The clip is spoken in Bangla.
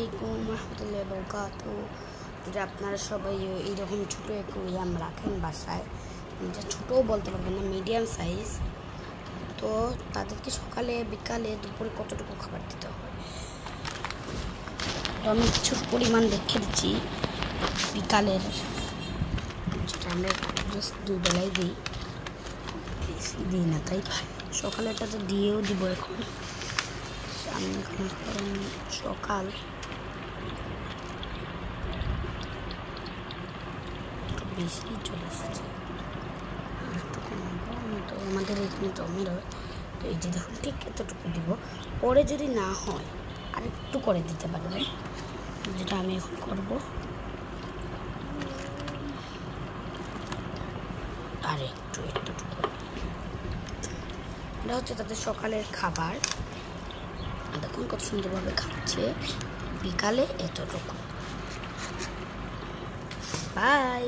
আলাইকুম রহমতুল্লাহি ওয়া বারাকাতুহু। যদি আপনারা সবাই এইরকম ছোটো অ্যাকুয়ারিয়াম রাখেন বাসায়, যেটা ছোটও বলতে পারবেন না, মিডিয়াম সাইজ, তো তাদেরকে সকালে বিকালে দুপুরে কতটুকু খাবার দিতে হয় তো আমি কিছু পরিমাণ দেখে দিচ্ছি। বিকালের যেটা আমরা জাস্ট 2 বেলায় দিই, বেশি দিই না, তাই সকালেরটা তো দিয়েও দিব। এখন আমি এখন সকাল একটু বেশি চলে এসেছে, একটু কমাবো। তো আমাদের এখানে জমির হয়, তো এই যে দেখুন ঠিক এতটুকু দিব। পরে যদি না হয় আর একটু করে দিতে পারবেন, যেটা আমি এখন করব। আর একটু এতটুকু, এটা হচ্ছে তাদের সকালের খাবার। দেখুন কত সুন্দরভাবে খাচ্ছে। বিকালে এতটুকু। বাই।